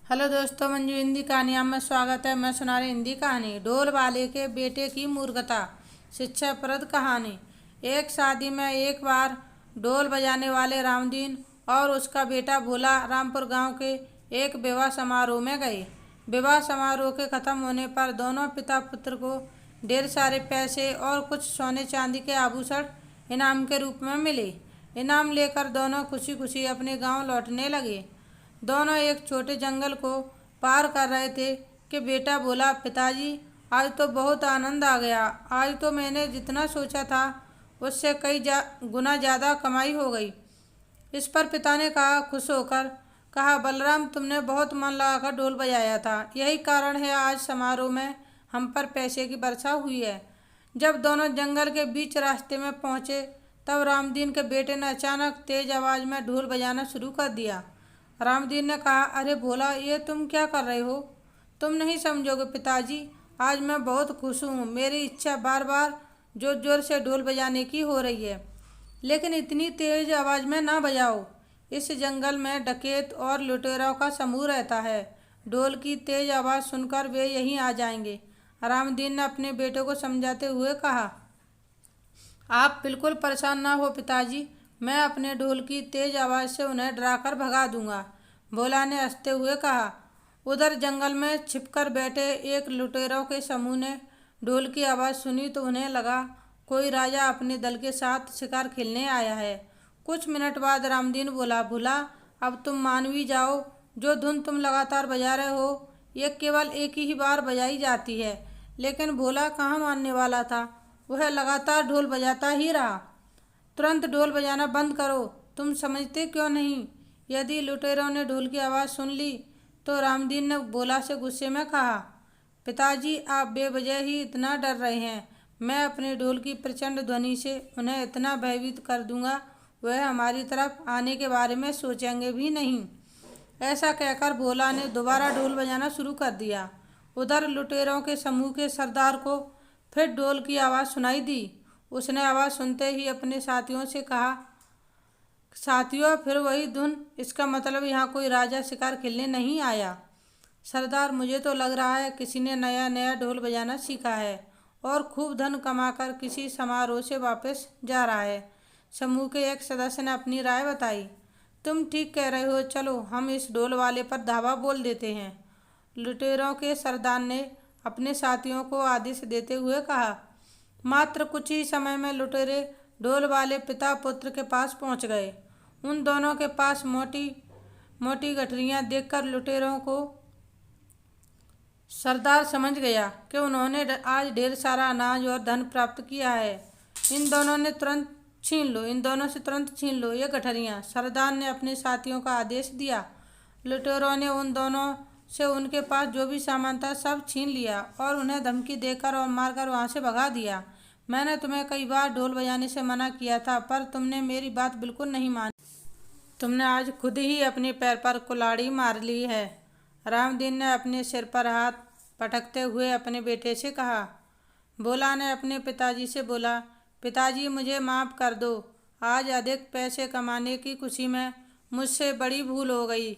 Hello दोस्तों, मंजू हिंदी कहानियाँ में स्वागत है। मैं सुना रही हिंदी कहानी ढोल वाले के बेटे की मूर्खता। शिक्षाप्रद कहानी। एक शादी में एक बार ढोल बजाने वाले रामदीन और उसका बेटा भोला रामपुर गांव के एक विवाह समारोह में गए। विवाह समारोह के खत्म होने पर दोनों पिता पुत्र को ढेर सारे पैसे और कुछ सोने चांदी के आभूषण इनाम के रूप में मिले। इनाम लेकर दोनों खुशी खुशी अपने गांव लौटने लगे। दोनों एक छोटे जंगल को पार कर रहे थे कि बेटा बोला, पिताजी आज तो बहुत आनंद आ गया। आज तो मैंने जितना सोचा था उससे कई गुना ज़्यादा कमाई हो गई। इस पर पिता ने कहा, खुश होकर कहा, बलराम तुमने बहुत मन लगाकर ढोल बजाया था, यही कारण है आज समारोह में हम पर पैसे की वर्षा हुई है। जब दोनों जंगल के बीच रास्ते में पहुंचे तब रामदीन के बेटे ने अचानक तेज आवाज़ में ढोल बजाना शुरू कर दिया। रामदीन ने कहा, अरे भोला, ये तुम क्या कर रहे हो? तुम नहीं समझोगे पिताजी, आज मैं बहुत खुश हूँ। मेरी इच्छा बार बार जोर जोर से ढोल बजाने की हो रही है, लेकिन इतनी तेज आवाज़ में ना बजाओ। इस जंगल में डकैत और लुटेरों का समूह रहता है। ढोल की तेज आवाज़ सुनकर वे यहीं आ जाएंगे। रामदीन ने अपने बेटे को समझाते हुए कहा, आप बिल्कुल परेशान ना हो पिताजी, मैं अपने ढोल की तेज आवाज़ से उन्हें डराकर भगा दूंगा। भोला ने हंसते हुए कहा। उधर जंगल में छिपकर बैठे एक लुटेरों के समूह ने ढोल की आवाज़ सुनी तो उन्हें लगा कोई राजा अपने दल के साथ शिकार खेलने आया है। कुछ मिनट बाद रामदीन बोला, भोला अब तुम मान भी जाओ, जो धुन तुम लगातार बजा रहे हो ये केवल एक ही बार बजाई जाती है। लेकिन भोला कहाँ मानने वाला था, वह लगातार ढोल बजाता ही रहा। तुरंत ढोल बजाना बंद करो, तुम समझते क्यों नहीं? यदि लुटेरों ने ढोल की आवाज़ सुन ली तो रामदीन ने भोला से गुस्से में कहा, पिताजी आप बेवजह ही इतना डर रहे हैं। मैं अपने ढोल की प्रचंड ध्वनि से उन्हें इतना भयभीत कर दूंगा वह हमारी तरफ आने के बारे में सोचेंगे भी नहीं। ऐसा कहकर भोला ने दोबारा ढोल बजाना शुरू कर दिया। उधर लुटेरों के समूह के सरदार को फिर ढोल की आवाज़ सुनाई दी। उसने आवाज़ सुनते ही अपने साथियों से कहा, साथियों फिर वही धुन, इसका मतलब यहाँ कोई राजा शिकार खेलने नहीं आया। सरदार मुझे तो लग रहा है किसी ने नया नया ढोल बजाना सीखा है और खूब धन कमाकर किसी समारोह से वापस जा रहा है। समूह के एक सदस्य ने अपनी राय बताई, तुम ठीक कह रहे हो, चलो हम इस ढोल वाले पर धावा बोल देते हैं। लुटेरों के सरदार ने अपने साथियों को आदेश देते हुए कहा। मात्र कुछ ही समय में लुटेरे ढोल वाले पिता पुत्र के पास पहुंच गए। उन दोनों के पास मोटी मोटी गठरियां देखकर लुटेरों को सरदार समझ गया कि उन्होंने आज ढेर सारा अनाज और धन प्राप्त किया है। इन दोनों ने तुरंत छीन लो इन दोनों से तुरंत छीन लो ये गठरियाँ, सरदार ने अपने साथियों का आदेश दिया। लुटेरों ने उन दोनों से उनके पास जो भी सामान था सब छीन लिया और उन्हें धमकी देकर और मारकर वहाँ से भगा दिया। मैंने तुम्हें कई बार ढोल बजाने से मना किया था, पर तुमने मेरी बात बिल्कुल नहीं मानी। तुमने आज खुद ही अपने पैर पर कुल्हाड़ी मार ली है। रामदीन ने अपने सिर पर हाथ पटकते हुए अपने बेटे से कहा। भोला ने अपने पिताजी से बोला, पिताजी मुझे माफ़ कर दो, आज अधिक पैसे कमाने की खुशी में मुझसे बड़ी भूल हो गई।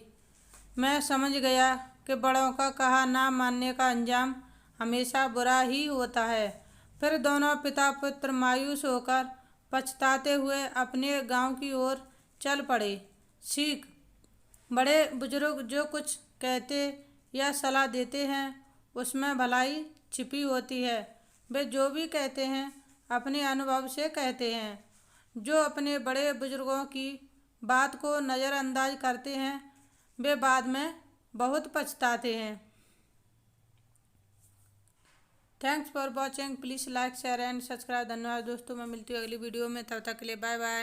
मैं समझ गया कि बड़ों का कहा ना मानने का अंजाम हमेशा बुरा ही होता है। फिर दोनों पिता पुत्र मायूस होकर पछताते हुए अपने गांव की ओर चल पड़े। सीख, बड़े बुजुर्ग जो कुछ कहते या सलाह देते हैं उसमें भलाई छिपी होती है। वे जो भी कहते हैं अपने अनुभव से कहते हैं। जो अपने बड़े बुजुर्गों की बात को नज़रअंदाज करते हैं वे बाद में बहुत पछताते हैं। Thanks for watching, please like share and subscribe. धन्यवाद दोस्तों, मैं मिलती हूँ अगली वीडियो में, तब तक के लिए बाय बाय।